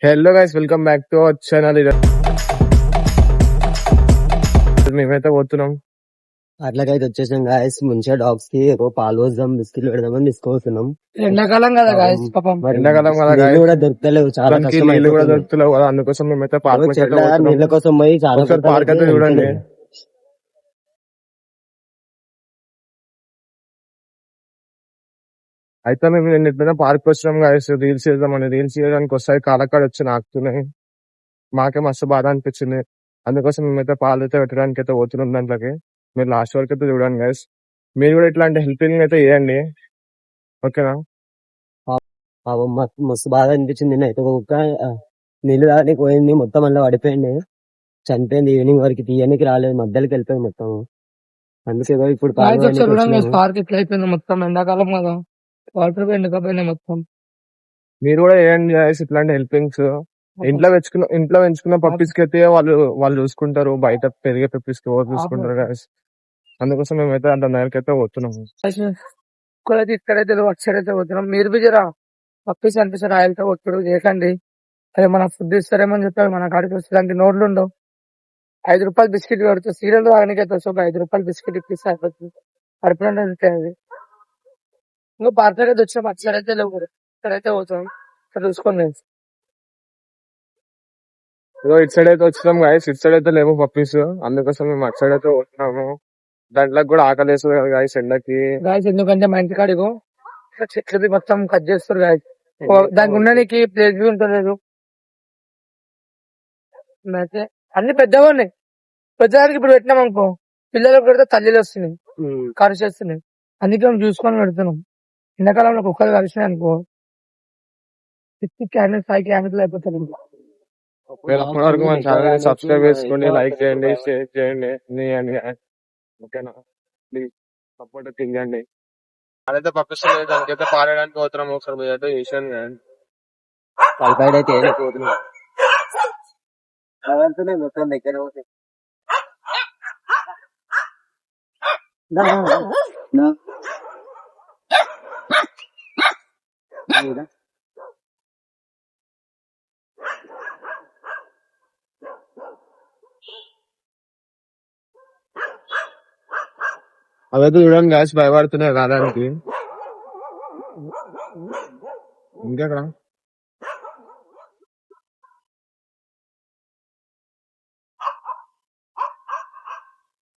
Hello guys, welcome back to our channel. మేమైతే పోతున్నాం. అట్లాగైతే వచ్చేసాం గాయస్. మంచిగా డాగ్స్ కి పాలు పోద్దాం, బిస్కెట్లు పెడదామని తీసుకోతున్నాం. ఎండాకాలం కదా గాయస్, పాపం ఎండాకాలం కదా నీళ్ళు guys. కూడా దొరుకుతలేవు, చాలా దానికి కష్టం నీళ్ళు కూడా అయిపోతుంది. దొరుకుతలేవు కదా, అందుకోసం మేమైతే పార్క్ అయితే చెట్ల పోతున్నాం. నీళ్ళ కోసం పోయి చాలా ఒకసారి పార్క్ అయితే చూడండి. అయితే మేము నేను ఎప్పుడైనా పార్క్ వచ్చినాం గాయస్, రీల్స్ చేద్దామని. రీల్స్ చేయడానికి వస్తాయి, కాలకాడ వచ్చి నాకుతున్నాయి. మాకే మస్తు బాధ అనిపించింది. అందుకోసం మేమైతే పాలు అయితే పెట్టడానికి అయితే పోతున్నాం దాంట్లోకి. మీరు లాస్ట్ వరకు అయితే చూడండి గైస్. మీరు కూడా ఇట్లాంటి హెల్పింగ్ అయితే చేయండి, ఓకేనా? పాపం మస్తు బాధ అనిపించింది. నిన్న అయితే ఒక కుక్క నీళ్లు తాగడానికి పోయింది, మొత్తం అలా పడిపోయింది, చనిపోయింది. ఈవినింగ్ వరకు తీయడానికి రాలేదు, మధ్యలోకి వెళ్ళిపోయింది మొత్తం. అందుకే ఇప్పుడు గాయస్ ఒకసారి చూడండి guys, పార్క్ ఎట్లా అయిపోయింది మొత్తం. ఎండాకాలం కదా, వాటర్ ఎండకపోయినాయి మొత్తం. మీరు కూడా చేయండి guys ఇట్లాంటి హెల్పింగ్స్. ఇంట్లో పెంచుకున్న పప్పీస్ కి అయితే వాళ్ళు చూసుకుంటారు, బయట పెరిగే పప్పీస్ కి ఎవరు చూసుకుంటారు guys. అందుకోసం మేమైతే అంత నేరకి అయితే పోతున్నాము. ఇక్కడైతే అటు సైడ్ అయితే పోతున్నాం. మీరు బిజరా పప్పీస్ అనిపిస్తారు, ఆయిల్తో ఒత్తుడు చేయకండి. అదే మన ఫుడ్ ఇస్తారేమని చెప్పారు, మన కాడికి వస్తే నోట్లు ఉండవు. 5 రూపాయలు బిస్కెట్ కడుతుంది, సీరియల్ తాగడానికి అయితే ఒక 5 రూపాయలు బిస్కెట్ ఇప్పిస్తే అయిపోతుంది. కడుపులో అది ఇంకా పార్క్ అయితే వచ్చినాం. అటు సైడ్ అయితే లేవు, ఇక్కడైతే పోతున్నాం. ఇక్కడ చూసుకోండి. ఇదో ఇటు సైడ్ అయితే వచ్చినాం గాయస్. ఇటు సైడ్ అయితే లేవు పప్పీస్, అందుకోసం మేము అటు సైడ్ అయితే పోతున్నాము. దాంట్లోకి కూడా ఆకలి వేస్తుంది కదా గాయస్ ఎండకి. గాయస్ ఎందుకంటే మా ఇంటి కాడిగో చెట్లది మొత్తం కట్ చేస్తారు గాయస్. దానికి ఉండడానికి ప్లేస్ బి ఉంటలేదు. అయితే అన్ని పెద్దగా ఉన్నాయి. పెద్దదానికి ఇప్పుడు పెట్టినాం అనుకో, పిల్లలకు పెడితే తల్లిలు వస్తున్నాయి, ఖర్చు చేస్తున్నాయి. అందుకే మేము చూసుకొని పెడుతున్నాం. ఎండాకాలంలో కుక్కలు కలిసినాయి అనుకో, 6 క్యాన్లు 5 క్యాన్లు అయిపోతారు. మీరు అప్పటి వరకు మన ఛానల్ సబ్స్క్రైబ్ చేసుకోండి, లైక్ చేయండి, షేర్ చేయండి, ఓకేనా? ప్లీజ్ సపోర్ట్ చేయండి. అదైతే పప్పీస్ దానికైతే పాడడానికి పోతున్నాం. ఒకసారి మీరు అయితే చేసాను కానీ పైపైడ్ అయితే వెళ్ళిపోతున్నాం. మొత్తం దగ్గర పోతే అవైతే చూడండి గాయస్, భయపడుతున్నాయి రావడానికి. ఇంకెక్కడ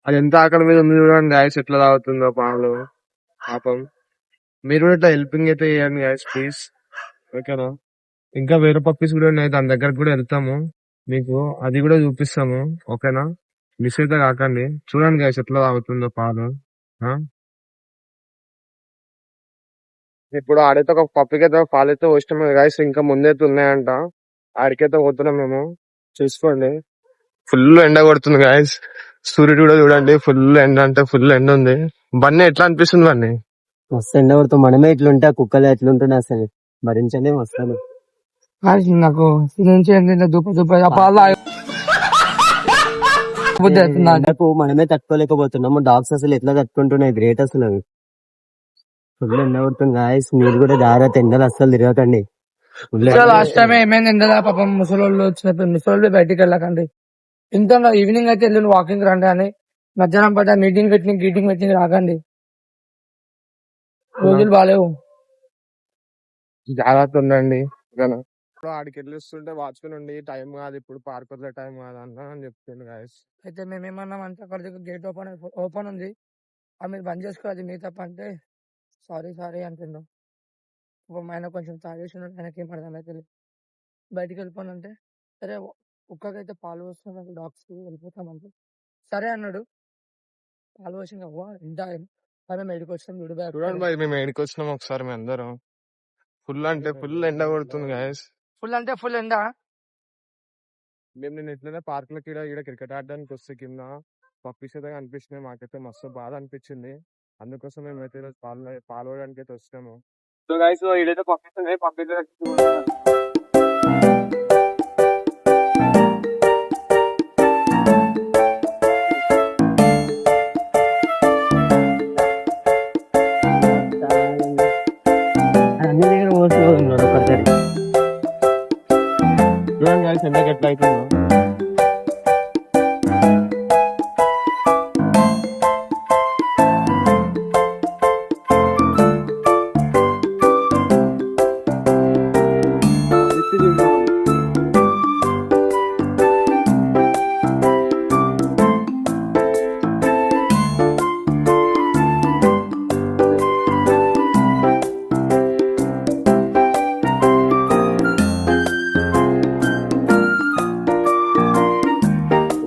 అది ఎంత ఆకలి మీద ఉంది చూడండి గాయస్, ఎట్లా తాగుతుందో పాలు పాపం. మీరు కూడా ఇట్లా హెల్పింగ్ అయితే చేయండి గాయస్ ప్లీజ్, ఓకేనా? ఇంకా వేరే పప్పీస్ కూడా ఉన్నాయి, దాని దగ్గరకు కూడా వెళ్తాము, మీకు అది కూడా చూపిస్తాము, ఓకేనా? మిస్ అయితే కాకండి. చూడండి గాయస్ ఎట్లా తాగుతుందో పాలు. ఇప్పుడు ఆడైతే ఒక పప్పికి అయితే పాలైతే వచ్చినాము గాయస్, ఇంకా ముందైతే ఉన్నాయంట. ఆడికైతే పోతున్నాం మేము, చూసుకోండి. ఫుల్ ఎండ కొడుతుంది గాయస్, సూర్యుడు కూడా చూడండి, ఫుల్ ఎండ అంటే ఫుల్ ఎండ ఉంది. బన్నీ ఎట్లా అనిపిస్తుంది బన్నీ? మస్తు ఎండ కొడుతూ మనమే ఇట్లుంటే ఆ కుక్కలు ఎట్లుంటున్నా అసలు భరించండి వస్తాను. నాకు ఎండకు మనమే తట్టుకోలేకపోతున్నాము, డాగ్స్ అసలు ఎట్లా తట్టుకుంటున్నాయి, గ్రేట్ అసలు. అవి ఫుల్ ఎండ కొడుతుంది గాయస్, మీరు కూడా జాగ్రత్త, ఎండలు అస్సలు తిరగకండి. లాస్ట్ టైం ఏమైంది ఎండలా పాపం, ముసలోళ్ళు వచ్చినప్పుడు ముసలోళ్ళు బయటికి వెళ్ళకండి. ఇంత ఈవినింగ్ అయితే వెళ్ళి వాకింగ్ రండి అని, మధ్యాహ్నం పడ్డ మీటింగ్ పెట్టి రాకండి, రోజులు బాగాలేవు. జాగ్రత్త ఉండండి, ఓకేనా? ఇప్పుడు ఆడికి వెళ్ళి వస్తుంటే వాచ్మెన్ ఉండి టైం కాదు ఇప్పుడు, పార్క్ వదిలే టైం కాదు అని చెప్తుంది గాయస్. అయితే మేమేమన్నాం అంటే అక్కడ గేట్ ఓపెన్ ఉంది, మీరు బంద్ చేసుకోవాలి, మీ తప్ప అంటే సారీ అంటున్నాం. ఆయన కొంచెం తాగేసి ఆయనకి ఏం అర్థం అయితే బయటికి వెళ్ళిపోనంటే, సరే కుక్కకైతే పాలు వస్తున్నాం, డాగ్స్ కి వెళ్ళిపోతామంటే సరే అన్నాడు. పాలు పోసి ఇంత మేము ఎడికి వచ్చాం చూడండి బాయ్, మేము ఎడికి వచ్చినాం ఒకసారి మేము అందరం. ఫుల్ అంటే ఫుల్ ఎండ కొడుతుంది గాయస్, ఫుల్ ఎండ. మేము నేను ఎట్లయినా పార్క్ లోకి ఈడ క్రికెట్ ఆడడానికి వస్తే కింద పప్పీస్ అయితే కనిపించినాయి, మాకైతే మస్తు బాధ అనిపించింది. అందుకోసం మేము అయితే ఈరోజు పాల్గొనడానికి అయితే వచ్చినాము. సో గైస్ ఈడైతే పప్పీస్ అన్ని దగ్గర పోతున్నాడు ఒకసారి. చూడండి guys, ఎండకి ఎట్లా అవుతుందో.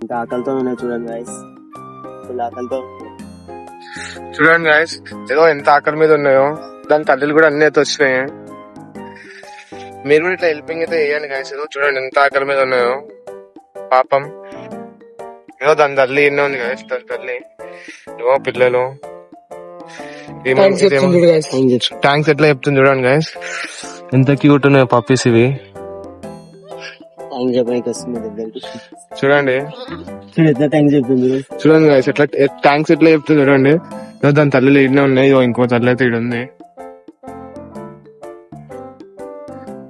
ఇంకా ఆకలితో ఉన్నాయి చూడండి గైస్, ఫుల్ ఆకలితో. చూడండి guys, ఏదో ఎంత ఆకలి మీద ఉన్నాయో దాని తల్లిలు కూడా అన్ని అయితే వచ్చినాయి. మీరు కూడా ఇట్లా హెల్పింగ్ అయితే వేయండి guys. ఏదో చూడండి ఎంత ఆకలి మీద ఉన్నాయో పాపం. ఏదో దాని తల్లి ఎన్నో ఉంది guys, దాని తల్లి ఏమో పిల్లలు థ్యాంక్స్ ఎట్లా చెప్తుంది చూడండి guys. ఎంత క్యూట్ ఉన్నాయో పప్పీస్ ఇవి. థ్యాంక్స్ చెప్పడానికి వస్తుంది దగ్గరికి. చూడండి ఎట్లా థ్యాంక్స్ చెప్తుంది చూడండి guys, ఎట్లా థ్యాంక్స్ ఎట్లా చెప్తుంది చూడండి. ఏదో దాని తల్లిలు ఈడనే ఉన్నాయి, ఇంకో తల్లి అయితే ఈడ ఉంది.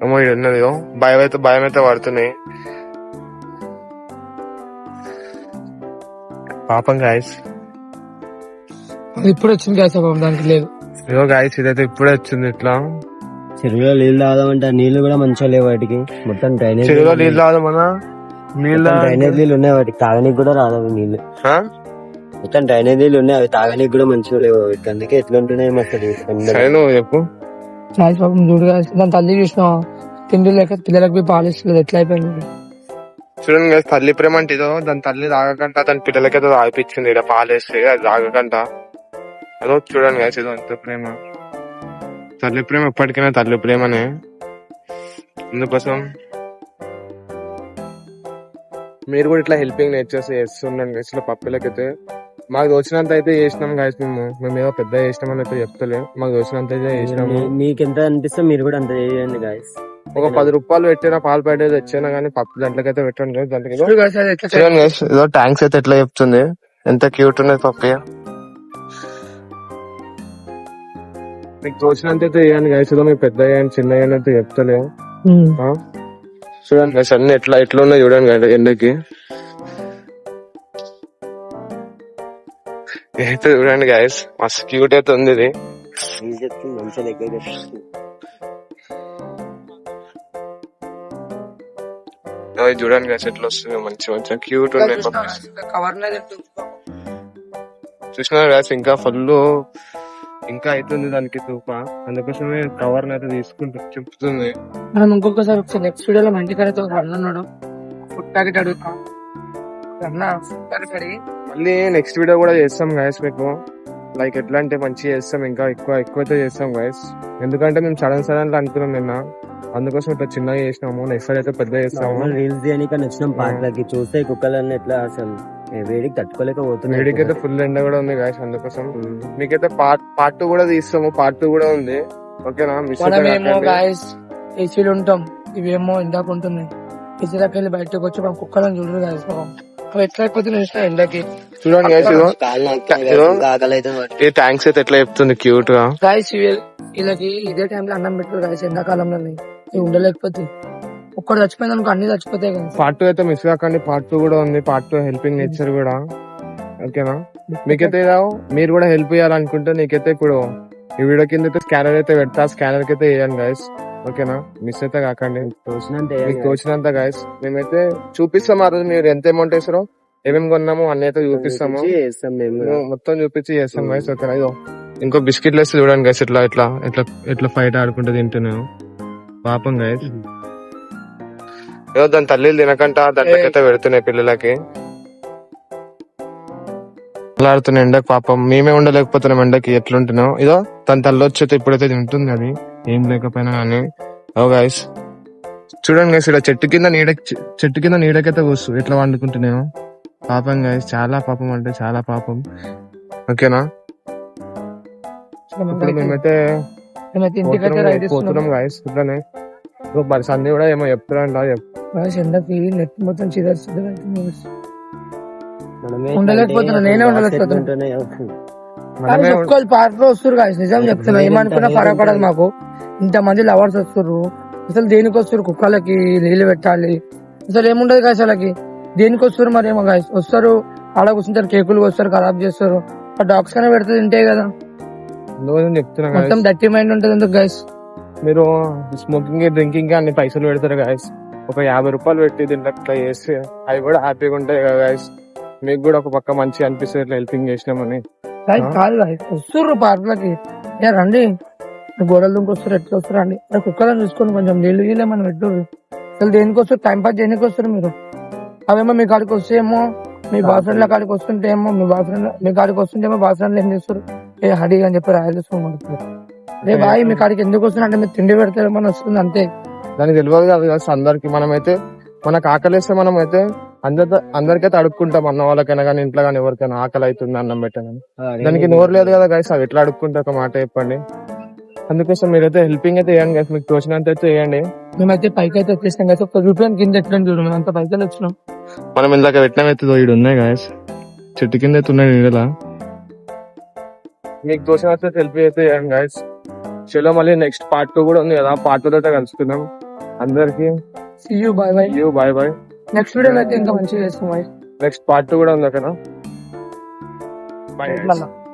ఏమో ఈడ ఉన్నది, భయం అయితే పడుతున్నాయి పాపం guys. ఇప్పుడు వచ్చింది గాయస్, దానికి లేదు. ఏదో guys, ఇదైతే ఇప్పుడే వచ్చింది. ఇట్లా చెరువులో నీళ్ళు తాగదామంటే నీళ్లు కూడా మంచిగా లేవు వాటికి. మొత్తం డ్రైనేజ్ చెరువులో నీళ్ళు తాగమన్నా డ్రైనేజ్ నీళ్ళు ఉన్నాయి, వాటికి తాగనీకి కూడా రాదు అవి నీళ్లు. మొత్తం డ్రైనేజ్ నీళ్ళు ఉన్నాయి, అవి తాగనీకి కూడా మంచిగా లేవు. అందుకే ఎట్లా ఉంటున్నాయి అసలు. సరే నువ్వు చెప్పు. గాయస్ పాపం చూడు గాయస్, దాని తల్లి చూసినా తిండి లేక పిల్లలకి పాలిస్తలేదు, ఎట్లా అయిపోయింది. చూడండి guys, తల్లి ప్రేమ అంటే ఇదో. దాని తల్లి తాగకంట దాని పిల్లలకైతే తాగిపించింది ఇక్కడ పాలేస్తే, అది తాగకంట. అదో చూడండి guys, ఏదో ఎంత ప్రేమ. తల్లి ప్రేమ ఎప్పటికైనా తల్లి ప్రేమనే. అందుకోసం మీరు కూడా ఇట్లా హెల్పింగ్ నేచర్స్ చేస్తున్నాం guys. ఇట్లా పప్పులకైతే మాకు దోచినంత అయితే చేసినాం guys. మేము ఏదో పెద్ద చేసినామని అయితే చెప్తలే, మాకు దోచినంత అయితే చేసినాము. మీకు ఎంత అనిపిస్తే మీరు కూడా అంత చేయండి గాయస్. ఒక 10 రూపాయలు పెట్టినా పాలు ప్యాకెట్ తెచ్చినా కానీ పప్పు దాంట్లోకైతే పెట్టండి guys. దాంట్లోకి చూడు guys, అది ఎట్లా చూడండి guys, ఏదో ట్యాంక్స్ అయితే ఎట్లా చెప్తుంది. ఎంత క్యూట్ ఉన్నది పప్పి. మీకు తోచినంత అయితే వేయండి guys. ఏదో మీకు పెద్ద వేయండి చిన్న వేయండి అయితే చెప్తలే. చూడండి guys, అన్ని ఎట్లా ఉన్నాయి చూడండి guys ఎండకి. అయితే చూడండి guys, మస్తు క్యూట్ అయితే ఉంది ఇది. మంచిగా దగ్గర చెప్తుంది. అది చూడండి guys, ఎట్లా వస్తుంది మంచిగా క్యూట్ ఉన్నాయి పప్పీస్. కవర్ చూసినా guys, ఇంకా ఫుల్ ఇంకా అవుతుంది దానికి తూప. అందుకోసమే కవర్ అయితే తీసుకుంటూ చెప్తుంది. మనం ఇంకొకసారి నెక్స్ట్ వీడియోలో మా ఇంటికాడతో అన్నాడు ఫుడ్ ప్యాకెట్ అడుగుతాం అన్న. ఫుడ్ ప్యాకెట్ అడిగి మళ్ళీ నెక్స్ట్ వీడియో కూడా చేస్తాం గైస్. మీకు లైక్ ఎట్లా అంటే మంచిగా చేస్తాం, ఇంకా ఎక్కువైతే చేస్తాం గైస్. ఎందుకంటే మేము సడన్ గా అనుకున్నాం నిన్న, అందుకోసం ఇట్లా చిన్నగా చేసినాము. నెక్స్ట్ అయితే పెద్ద చేస్తాము. రీల్స్ చేయడానికి వచ్చినాం పార్క్ చూస్తే కుక్కలన్నీ ఎట్లా అసలు వేడికి తట్టుకోలేకపోతున్నాయి. వేడికైతే ఫుల్ ఎండ కూడా ఉంది గాయస్. అందుకోసం మీకైతే పార్ట్ 2 కూడా తీస్తాము. పార్ట్ 2 కూడా ఉంది, ఓకేనా? మనమేమో గాయస్ ఏసీలు ఉంటాం, ఇవేమో ఇందాక ఉంటున్నాయి. ఏసీలోకి వెళ్ళి బయటకు వచ్చి మా కుక్కలను చూడరు గాయస్. అవి ఎట్లా అయిపోతున్నాయి ఎండకి. చూడండి గాయస్, ఈ ట్యాంక్స్ అయితే ఎట్లా చెప్తుంది క్యూట్ గా. గాయస్ వీళ్ళకి ఇదే టైంలో అన్నం పెట్టారు గాయస్, ఎండాకాలంలో ఉండలేకపోతే. ఒక్కడు చచ్చిపోయింది అనుకో అన్ని చచ్చిపోతాయి కదా. పార్ట్ 2 అయితే మిస్ కాకండి. పార్ట్ 2 కూడా ఉంది. పార్ట్ 2 హెల్పింగ్ నేచర్ కూడా, ఓకేనా? మీకైతే మీరు కూడా హెల్ప్ చేయాలనుకుంటే నీకైతే ఇప్పుడు ఈ వీడియో కింద అయితే స్కానర్ అయితే పెడతా, స్కానర్ కి అయితే వేయండి గాయస్, ఓకేనా? మిస్ అయితే కాకండి. మీకు తోచినంత గాయస్ మేమైతే చూపిస్తాం. ఆ రోజు మీరు ఎంత అమౌంట్ వేసారో, ఏమేమి కొన్నాము అన్ని అయితే చూపిస్తాము, మొత్తం చూపించి చేస్తాం గాయస్, ఓకేనా? ఇదో ఇంకో బిస్కెట్లు వేస్తే చూడండి గాయస్, ఇట్లా ఇట్లా ఇట్లా ఇట్లా ఫైట్ ఆడుకుంటూ తింటున్నాను పాపం గాయస్. ఏదో దాని తల్లిలు తినకంట దాంట్లోకైతే పెడుతున్నాయి పిల్లలకి. ఆడుతున్నాయి ఎండకు పాపం. మేమే ఉండలేకపోతున్నాం ఎండకి, ఎట్లుంటున్నాం. ఇదో తన తల్లి వచ్చి ఇప్పుడైతే తింటుంది అది, ఏం లేకపోయినా కానీ. ఓ గాయస్ చూడండి గాయస్, ఇలా చెట్టు కింద నీడకైతే కూర్చు ఎట్లా వండుకుంటున్నాయో పాపం గాయస్. చాలా పాపం అంటే చాలా పాపం, ఓకేనా? మేమైతే పోతున్నాం గాయస్. ఇట్లానే సంధి కూడా ఏమో చెప్తున్నా ఎండకి నెట్ మొత్తం ఉండలేకపోతున్నా, నేనే ఉండలేకపోతున్నా. పార్క్ లో వస్తారు గాయస్, నిజం చెప్తున్నా. ఏమనుకున్నా పరపడదు మాకు. ఇంతమంది లవర్స్ వస్తుర్రు, అసలు దేనికి వస్తారు? కుక్కలకి నీళ్లు పెట్టాలి, అసలు ఏముండదు గాయస్ వాళ్ళకి. దేనికి వస్తారు మరి ఏమో గాయస్, వస్తారు ఆడ కూర్చుంటారు, కేకులు వస్తారు, ఖరాబ్ చేస్తారు. ఆ డాగ్స్ కన్నా పెడితే తింటే కదా. అందుకోసం చెప్తున్నా మొత్తం guys. డర్టీ మైండ్ ఉంటుంది ఎందుకు గాయస్. మీరు స్మోకింగ్ డ్రింకింగ్ కి అన్ని పైసలు పెడతారు గాయస్. ఒక 50 రూపాయలు పెట్టి దీంట్లో అట్లా చేస్తే అవి కూడా హ్యాపీగా ఉంటాయి కదా గాయస్. మీకు కూడా ఒక పక్క మంచిగా అనిపిస్తుంది ఇట్లా హెల్పింగ్ చేసినామని. గాయస్ కాదు గాయస్, వస్తుర్రు పార్కులకి, ఏ రండి గోడలు దుంకి వస్తారు, ఎట్లా వస్తారు అండి. కుక్కలను చూసుకొని కొంచెం నీళ్ళు గీలే మనం పెట్టుర్రు. అసలు దేనికి వస్తారు, టైం పాస్ చేయడానికి వస్తారు మీరు. అవేమో మీ కాడికి వస్తేమో మీ బాయ్ ఫ్రెండ్ల కాడికి వస్తుంటే ఏమో మీ కాడికి వస్తుంటేమో బాయ్ ఫ్రెండ్లు ఏం చేస్తారు, ఏ హడి అని చెప్పి రాయలు చూసుకోమంటారు. రే బాయ్ మీ కాడికి ఎందుకు వస్తున్నా అంటే మీరు తిండి పెడతారేమో అని వస్తుంది అంతే. దానికి తెలియదు కదా guys అందరికి. మనమైతే మనకు ఆకలిస్తే మనం అయితే అందరికైతే అడుక్కుంటాం, అన్న వాళ్ళకైనా కానీ ఇంట్లో కానీ ఎవరికైనా ఆకలి అవుతుంది అన్నం పెట్టానని. దానికి నోరు లేదు కదా గైస్, అవి ఎట్లా అడుక్కుంటే ఒక మాట చెప్పండి. అందుకోసం మీరైతే హెల్పింగ్ అయితే చేయండి గైస్, మీకు తోచినంత అయితే చేయండి. మేమైతే పైకి అయితే వచ్చేసాం కదా, ఒక రూపాయలు కింద ఎట్లా చూడు, మేము అంత పైకి వచ్చినాం. మనం ఇందాక పెట్టిన అయితే ఇడు ఉన్నాయి గాయస్, చెట్టు కింద అయితే ఉన్నాయి నీడలా. మీకు తోచినంత హెల్ప్ అయితే చేయండి గాయస్. చలో మళ్ళీ నెక్స్ట్ పార్ట్ 2 కూడా ఉంది కదా, పార్ట్ 2 అయితే కలుసుకుందాం. అందరికి See you, bye bye. Bye bye. Next వీడియోలో అయితే ఇంకా మంచిగా చేస్తాం. నెక్స్ట్ పార్ట్ 2 కూడా ఉంది ఓకేనా. బాయ్. Bye.